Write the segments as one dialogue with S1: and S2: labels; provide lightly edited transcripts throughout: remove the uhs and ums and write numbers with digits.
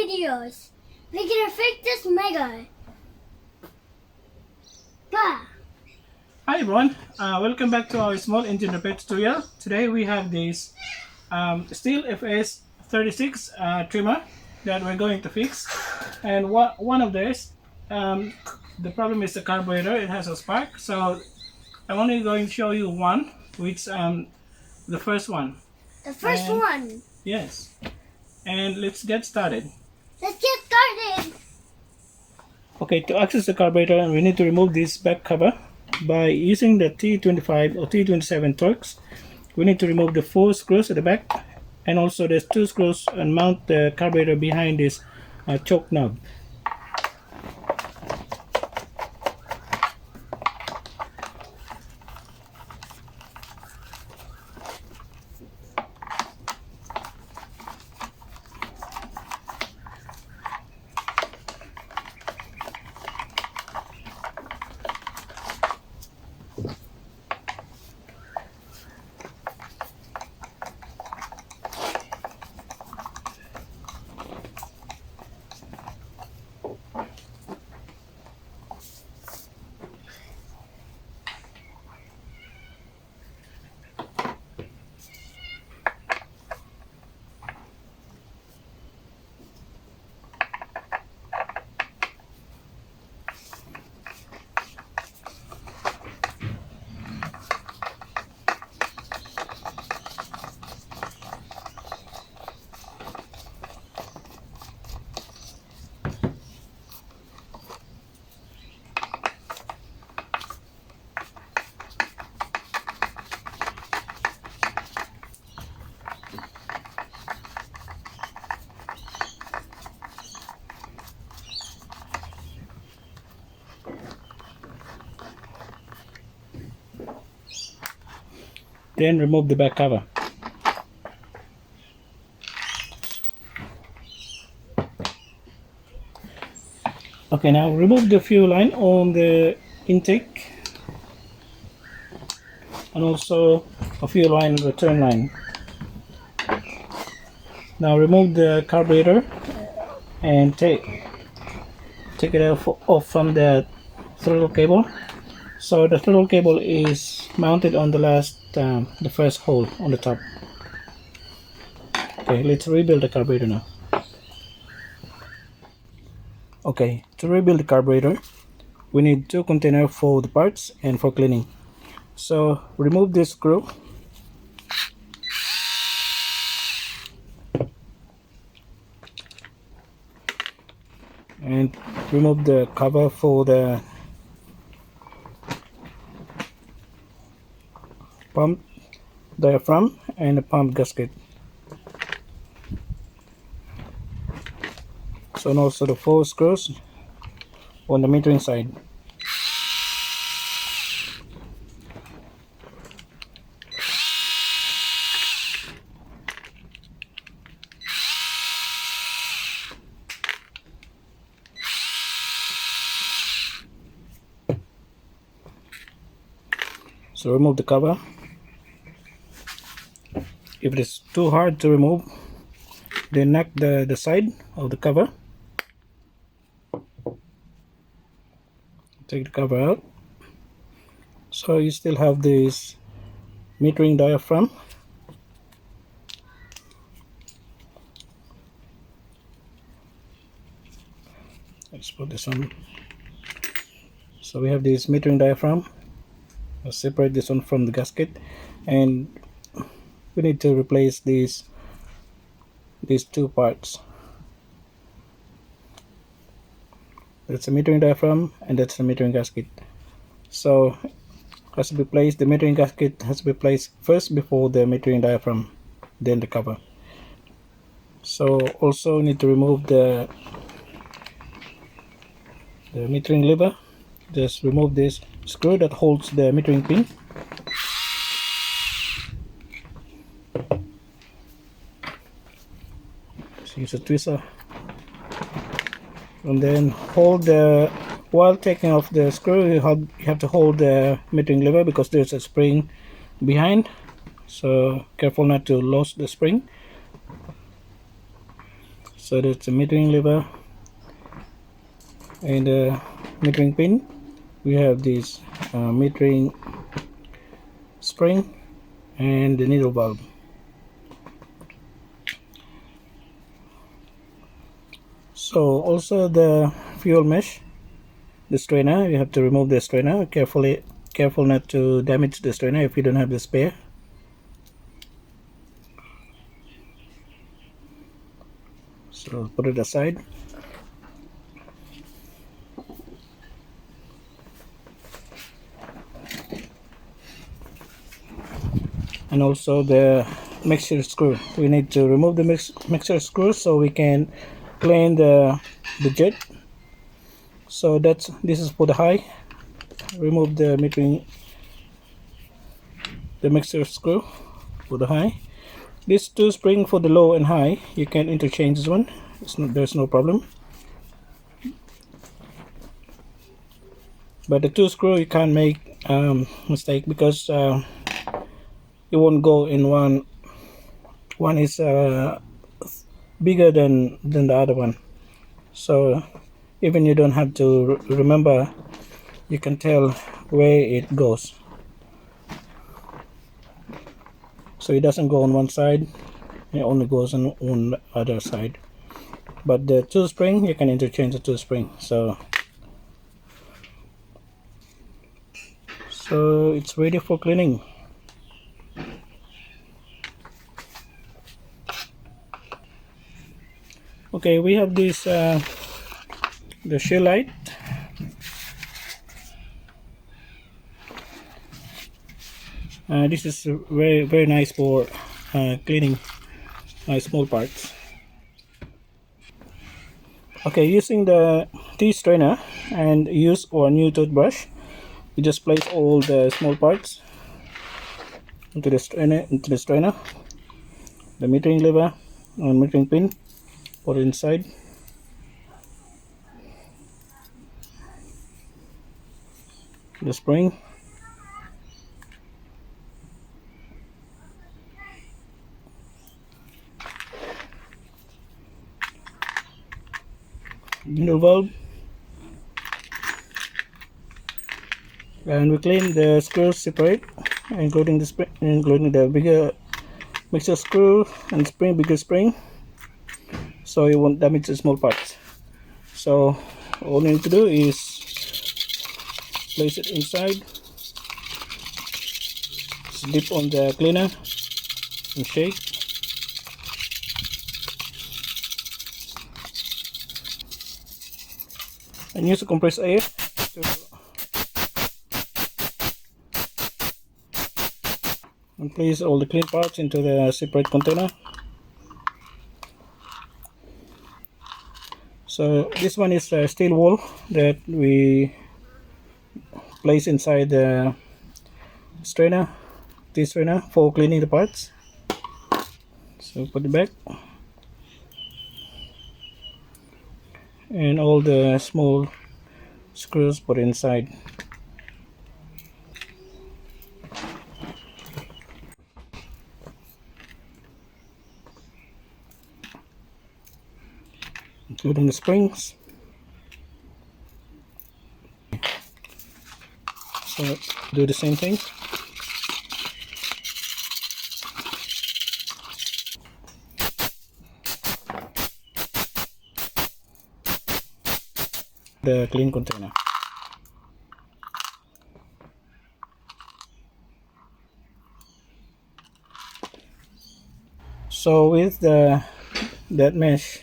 S1: videos. We're gonna fix this mega. Bah.
S2: Hi everyone, welcome back to our small engine repair tutorial. Today we have this Stihl FS36 trimmer that we're going to fix, and one of this, the problem is the carburetor. It has a spark, so I'm only going to show you one, which the first one.
S1: The first one.
S2: Yes, and let's get started.
S1: Let's get started.
S2: Okay, to access the carburetor, we need to remove this back cover. By using the T25 or T27 Torx, we need to remove the 4 screws at the back, and also there's 2 screws and mount the carburetor behind this choke knob. Then remove the back cover. Okay, now remove the fuel line on the intake and also a fuel line return line. Now remove the carburetor and take it off from the throttle cable. So the throttle cable is mounted on the first hole on the top. Okay, let's rebuild the carburetor now. Okay, to rebuild the carburetor, we need 2 containers for the parts and for cleaning. So remove this screw. And remove the cover for the pump diaphragm and the pump gasket. So, and also the 4 screws on the metering side. So remove the cover. If it is too hard to remove, then knock the side of the cover. Take the cover out. So you still have this metering diaphragm. Let's put this on. So we have this metering diaphragm. I'll separate this one from the gasket, and we need to replace these 2 parts. That's the metering diaphragm and that's the metering gasket. So has to be placed, the metering gasket has to be placed first before the metering diaphragm, then the cover. So also need to remove the metering lever. Just remove this screw that holds the metering pin. So use a twister and then hold while taking off the screw, you have to hold the metering lever because there's a spring behind, so careful not to lose the spring. So that's the metering lever and the metering pin. We have this metering spring and the needle valve. So also the fuel mesh, the strainer, you have to remove the strainer. Careful not to damage the strainer if you don't have the spare. So put it aside. And also the mixture screw. We need to remove the mixture screw so we can clean the jet. So this is for the high. Remove the mixture screw for the high. These two spring for the low and high. You can interchange this one. There's no problem. But the two screw you can't make mistake because it won't go in one. One is bigger than the other one. So even you don't have to remember, you can tell where it goes. So it doesn't go on one side, it only goes on the other side. But the two spring, you can interchange the two spring. So it's ready for cleaning. Okay, we have this the shell light. This is very nice for cleaning small parts. Okay, using the teeth strainer and use our new toothbrush, you just place all the small parts into the strainer, the metering lever and metering pin, put it inside. The spring, needle valve, and we clean the screws separate, including the bigger mixer screw and bigger spring, so it won't damage the small parts. So all you need to do is place it inside, dip on the cleaner and shake. And use the compressed air and place all the clean parts into the separate container. So this one is a steel wool that we place inside the strainer, this strainer, for cleaning the parts. So put it back, and all the small screws put inside. Including the springs. So do the same thing. The clean container. So with that mesh,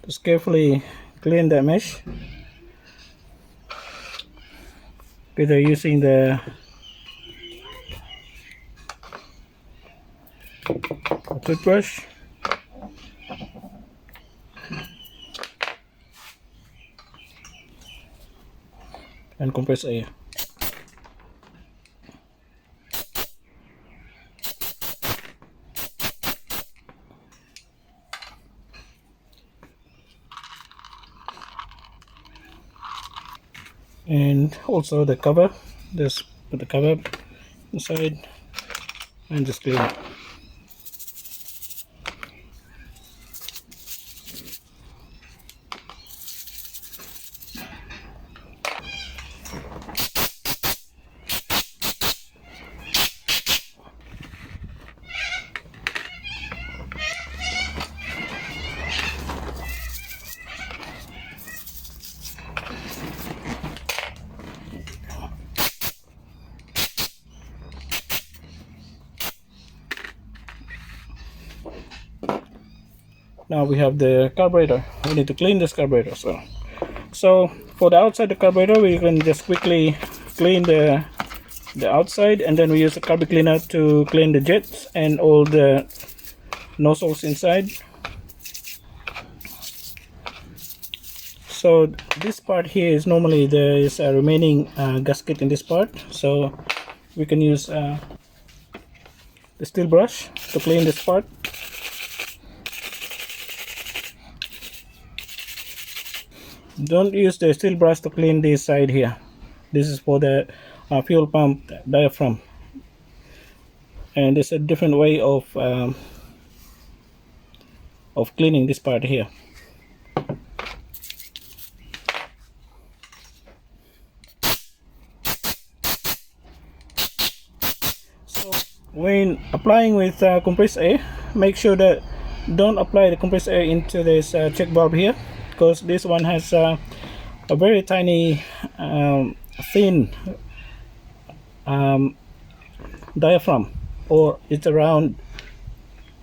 S2: just carefully clean that mesh, either using the toothbrush and compressed air. And also the cover, just put the cover inside and just clean it. Now we have the carburetor. We need to clean this carburetor. So for the outside the carburetor, we can just quickly clean the outside, and then we use the carburetor cleaner to clean the jets and all the nozzles inside. So this part here is normally there is a remaining gasket in this part, so we can use the steel brush to clean this part. Don't use the steel brush to clean this side here. This is for the fuel pump diaphragm, and it's a different way of cleaning this part here. So when applying with compressed air, make sure that don't apply the compressed air into this check valve here, because this one has a very tiny thin diaphragm, or it's around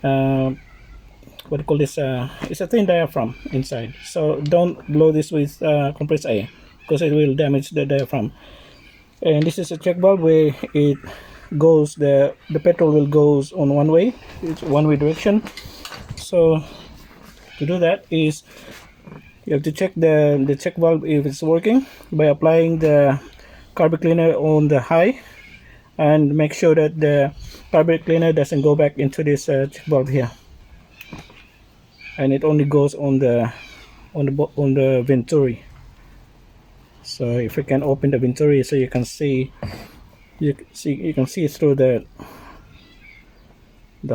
S2: what do you call this, it's a thin diaphragm inside. So don't blow this with compressed air, because it will damage the diaphragm. And this is a check valve where it goes, the petrol will goes on one way, it's one-way direction. So to do that is you have to check the check valve if it's working by applying the carburetor cleaner on the high, and make sure that the carburetor cleaner doesn't go back into this check valve here, and it only goes on the venturi. So if you can open the venturi, so you can see through the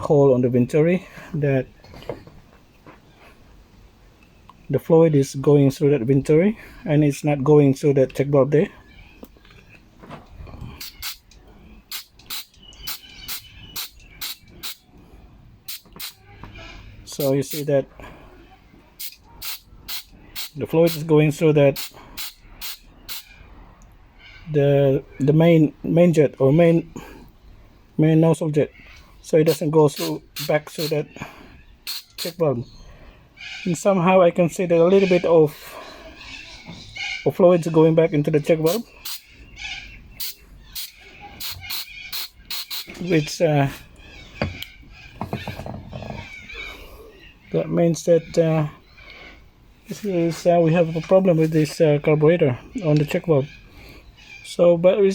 S2: hole on the venturi that the fluid is going through that venturi, and it's not going through that check valve there. So you see that the fluid is going through that the main jet, or main nozzle jet, so it doesn't go back through that check valve. And somehow I can see that a little bit of fluids going back into the check valve, which that means that we have a problem with this carburetor on the check valve. So, but we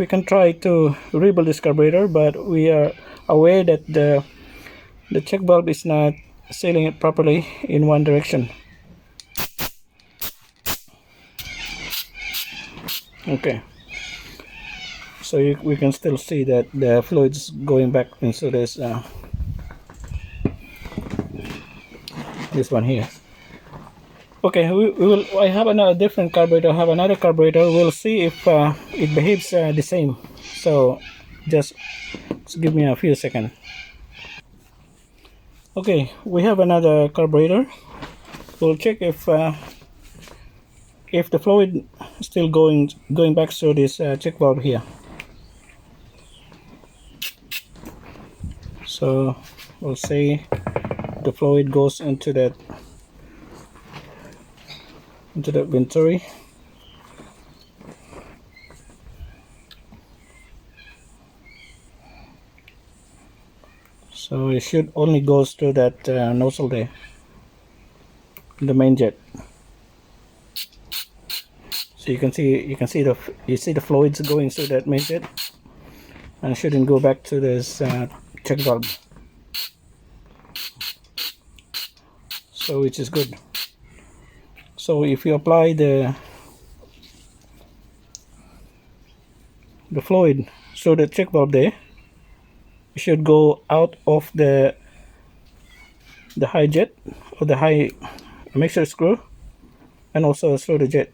S2: can try to rebuild this carburetor, but we are aware that the check valve is not sealing it properly in one direction. Okay, so we can still see that the fluids going back into this one here. Okay, we will. I have another different carburetor. I have another carburetor. We'll see if it behaves the same. So just give me a few seconds. Okay, we have another carburetor. We'll check if the fluid is still going back through this check valve here. So we'll see the fluid goes into that venturi. So it should only goes through that nozzle there, the main jet. So you see the fluids going through that main jet, and it shouldn't go back to this check valve. So which is good. So if you apply the fluid through the check valve there, it should go out of the high jet, or the high mixer screw, and also through the jet.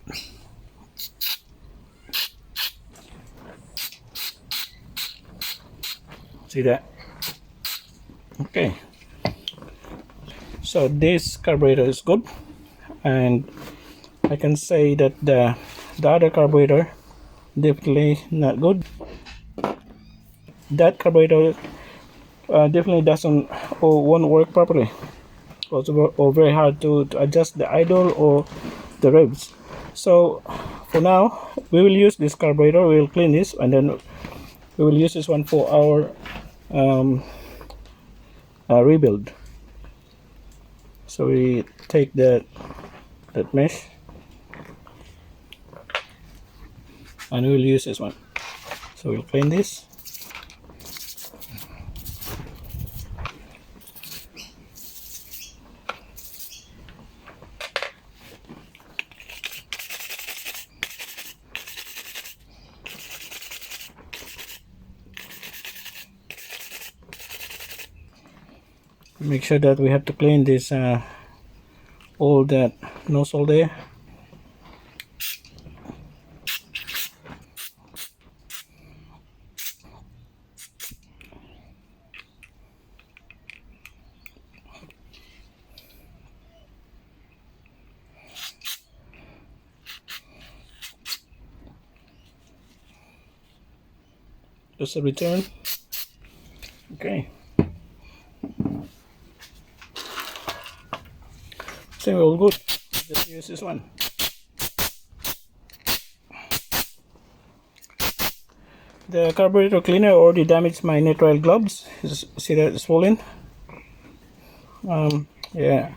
S2: See that? Okay, so this carburetor is good, and I can say that the other carburetor definitely not good. That carburetor definitely won't work properly. possible or very hard to adjust the idle or the ribs. So for now we will use this carburetor. We will clean this and then we will use this one for our rebuild. So we take that mesh and we will use this one. So we'll clean this. Make sure that we have to clean this all that nozzle there. Just a return. Okay. So all good. Just use this one. The carburetor cleaner already damaged my nitrile gloves. See that it's swollen? Yeah.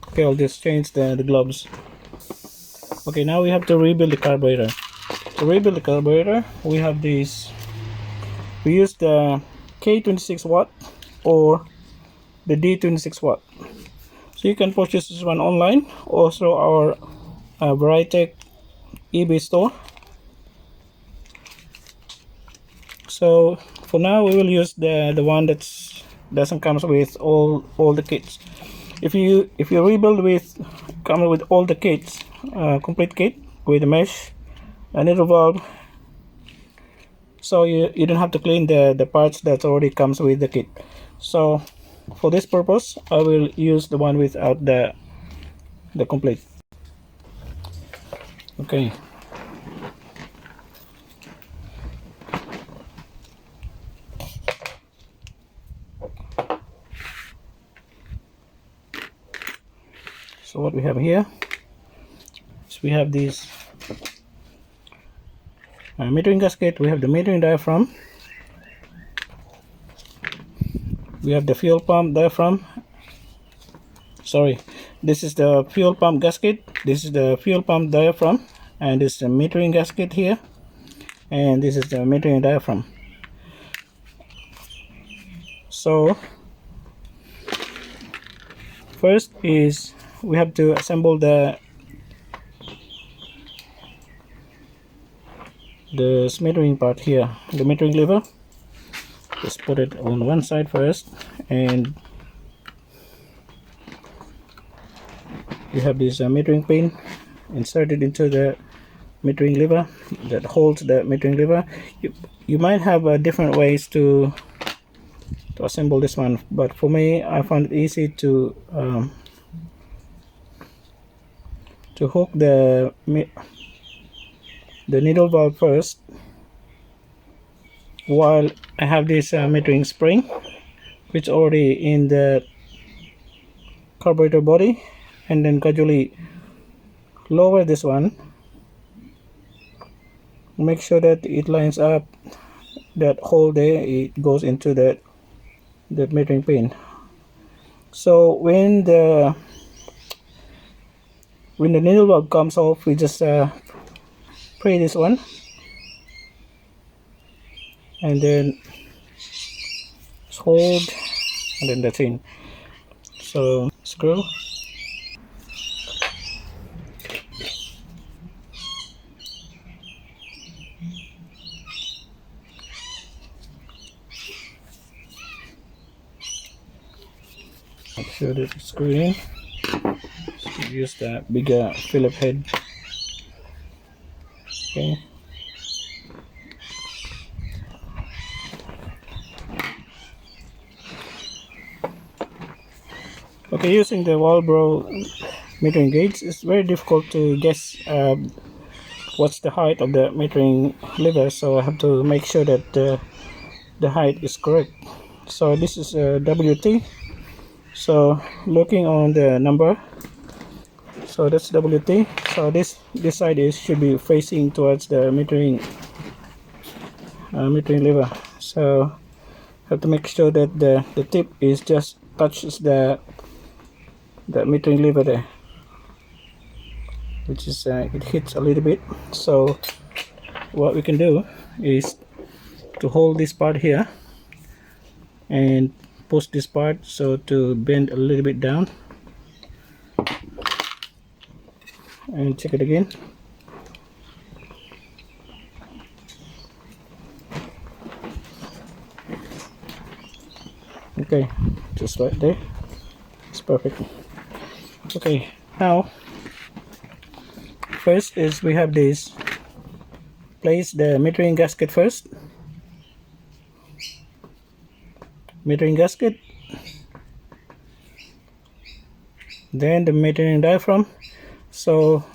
S2: Okay, I'll just change the gloves. Okay, now we have to rebuild the carburetor. To rebuild the carburetor, we have these. We use the K26 watt or the D26 watt. So you can purchase this one online or through our Vtech eBay store. So for now we will use the one that doesn't come with all the kits. If you rebuild come with all the kits, complete kit with the mesh, a needle valve, so you don't have to clean the parts that already comes with the kit. So for this purpose I will use the one without the complete. Okay. So what we have here is we have these metering gasket, we have the metering diaphragm, we have the fuel pump diaphragm. Sorry, this is the fuel pump gasket, this is the fuel pump diaphragm, and this is the metering gasket here, and this is the metering diaphragm. So first is we have to assemble the metering part here, the metering lever. Just put it on one side first, and you have this metering pin inserted into the metering lever that holds the metering lever. You might have different ways to assemble this one, but for me I found it easy to hook the needle valve first, while I have this metering spring which already in the carburetor body, and then gradually lower this one, make sure that it lines up, that hole there, it goes into that metering pin. So when the needle valve comes off, we just pray this one and then hold, and then that's in. So screw. Make sure that it's screwed in. So use the bigger Phillips head. Okay. Okay, using the Walbro metering gauge, it's very difficult to guess what's the height of the metering lever, so I have to make sure that the height is correct. So this is a WT. So looking on the number, so that's WT. So this side should be facing towards the metering lever. So have to make sure that the tip is just touches the metering lever there, which is it hits a little bit. So what we can do is to hold this part here and push this part so to bend a little bit down, and check it again. Okay, just right there, it's perfect. Okay, now first is we have this, place the metering gasket first. Metering gasket, then the metering diaphragm. So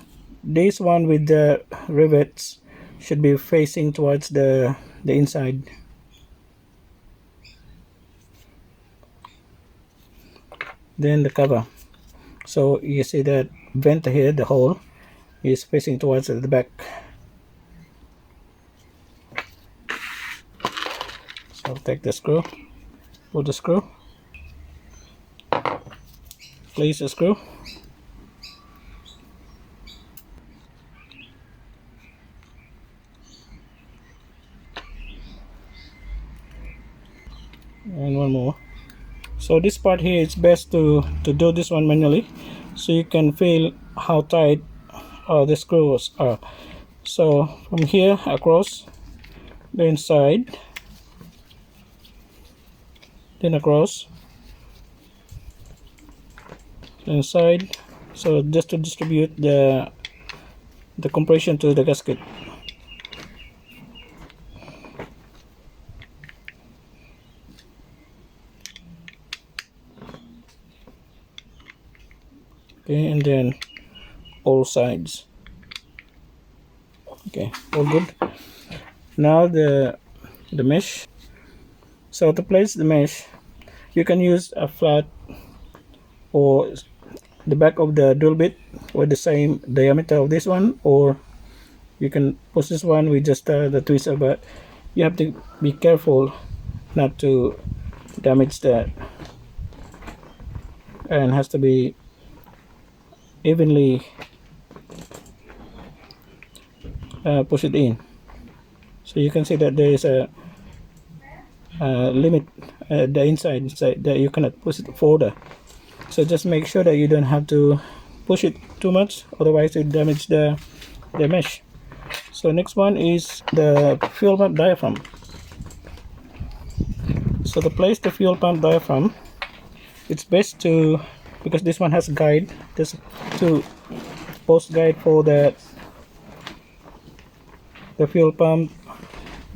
S2: this one with the rivets should be facing towards the inside. Then the cover, so you see that vent here, the hole is facing towards the back. So take the screw, put the screw, place the screw, and one more. So this part here, it's best to do this one manually, so you can feel how tight the screws are. So from here across the inside, then across the inside, so just to distribute the compression to the gasket. Okay, and then all sides. Okay, all good. Now the mesh. So to place the mesh, you can use a flat or the back of the drill bit with the same diameter of this one, or you can push this one with just the twister, but you have to be careful not to damage that, and has to be evenly push it in. So you can see that there is a limit the inside that you cannot push it further. So just make sure that you don't have to push it too much, otherwise it damage the mesh. So next one is the fuel pump diaphragm. So to place the fuel pump diaphragm, it's best to, because this one has a guide, there's two post guide for the fuel pump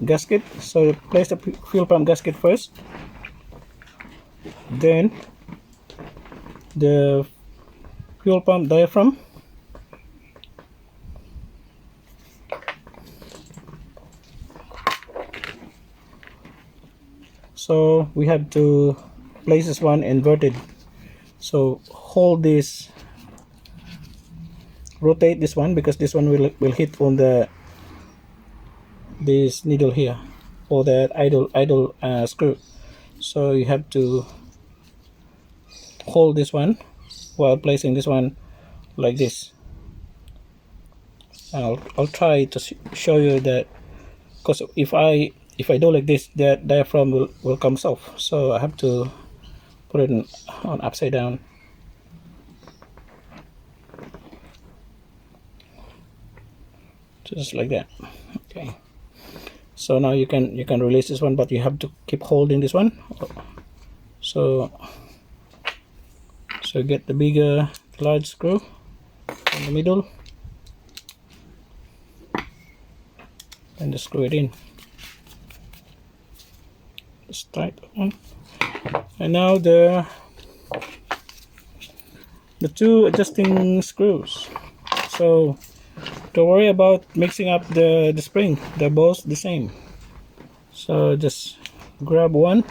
S2: gasket. So place the fuel pump gasket first, then the fuel pump diaphragm, so we have to place this one inverted. So hold this, rotate this one, because this one will hit on this needle here, or that idle screw. So you have to hold this one while placing this one like this. I'll try to show you that, because if I do like this, that diaphragm will come off, so I have to put it on upside down. Just like that. Okay, so now you can release this one, but you have to keep holding this one. So get the bigger large screw in the middle and just screw it in. Just tight one. And now the two adjusting screws. So don't worry about mixing up the spring, they're both the same. So just grab one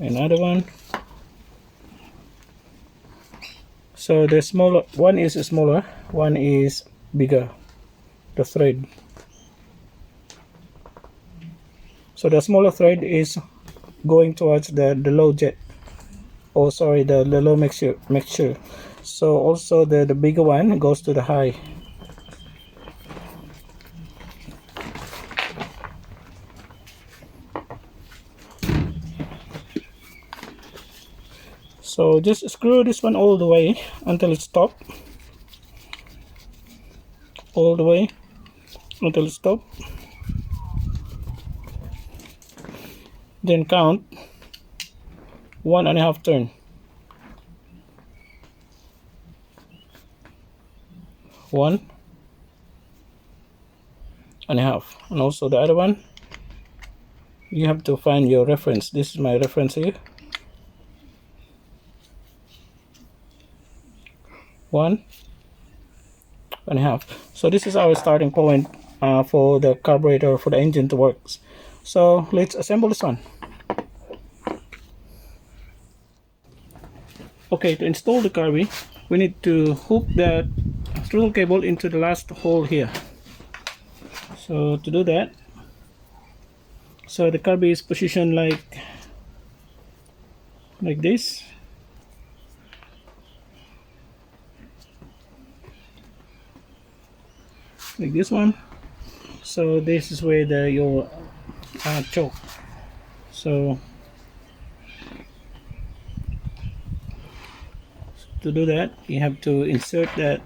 S2: another one. So the smaller one is smaller, one is bigger, the thread. So the smaller thread is going towards the low jet, oh sorry, the low mixture. So also the bigger one goes to the high. So just screw this one all the way until it stops. All the way until it stops. Then count 1.5 turn. 1.5, and also the other one. You have to find your reference. This is my reference here. 1.5. So this is our starting point for the carburetor, for the engine to work. So let's assemble this one. Okay, to install the carby, we need to hook the throttle cable into the last hole here. So to do that, so the carby is positioned like this. Like this one. So this is where your choke. So to do that, you have to insert that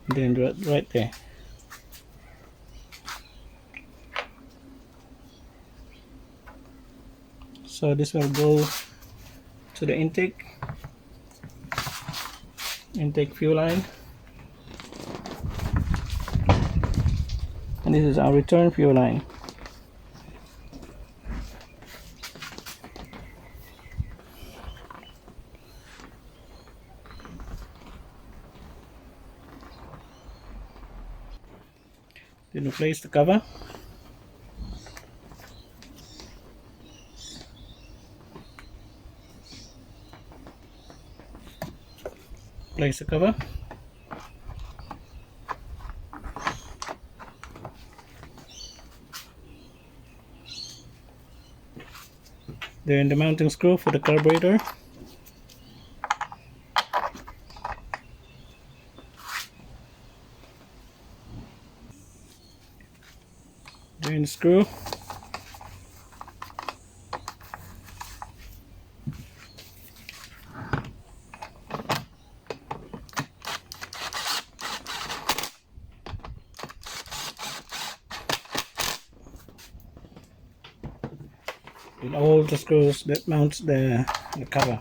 S2: then right there. So this will go to the intake fuel line, and this is our return fuel line. Then replace the cover. Place the cover. Then the mounting screw for the carburetor. Then the screw. And all the screws that mounts the cover.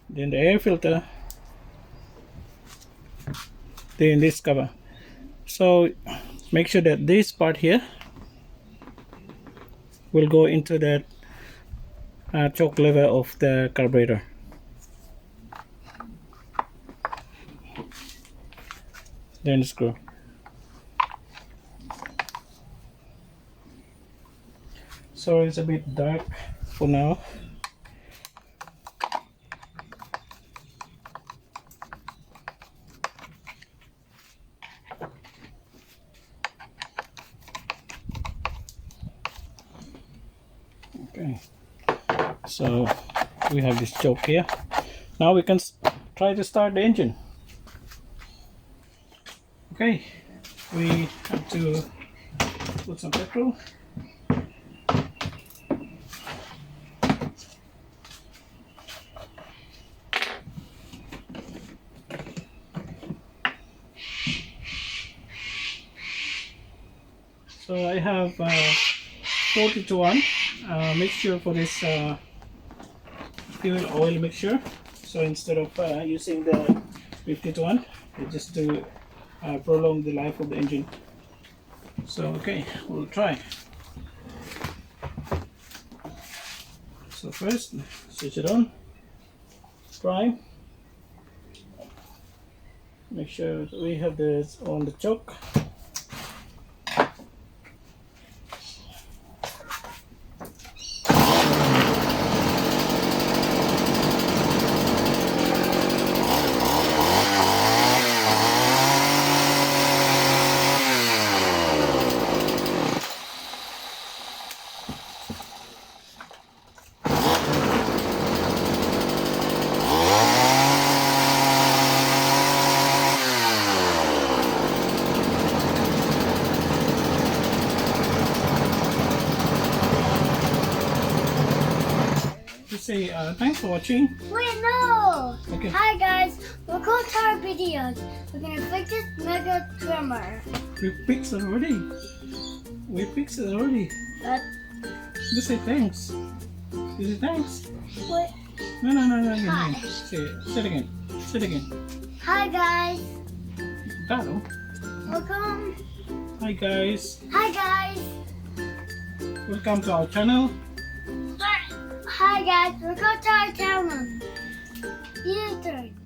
S2: Then the air filter, then this cover. So make sure that this part here will go into that choke lever of the carburetor. Then the screw. So it's a bit dark for now. Okay, so we have this choke here. Now we can try to start the engine. Okay, we have to put some petrol. So I have 40:1 mixture for this fuel oil mixture. So instead of using the 50:1, we just to prolong the life of the engine. So okay, we'll try. So first, switch it on, prime, make sure we have this on the choke. Say thanks for watching.
S1: Wait, no!
S2: Okay.
S1: Hi guys, welcome to our videos. We're gonna fix this mega trimmer.
S2: We fixed it already. We fixed it already.
S1: But
S2: Just say thanks. You say thanks.
S1: wait.
S2: No.
S1: Hi.
S2: Say it again. Say it again.
S1: Hi guys,
S2: Talo.
S1: welcome.
S2: Hi guys.
S1: Hi guys.
S2: Welcome to our channel.
S1: Hi guys, welcome to our channel. You turn.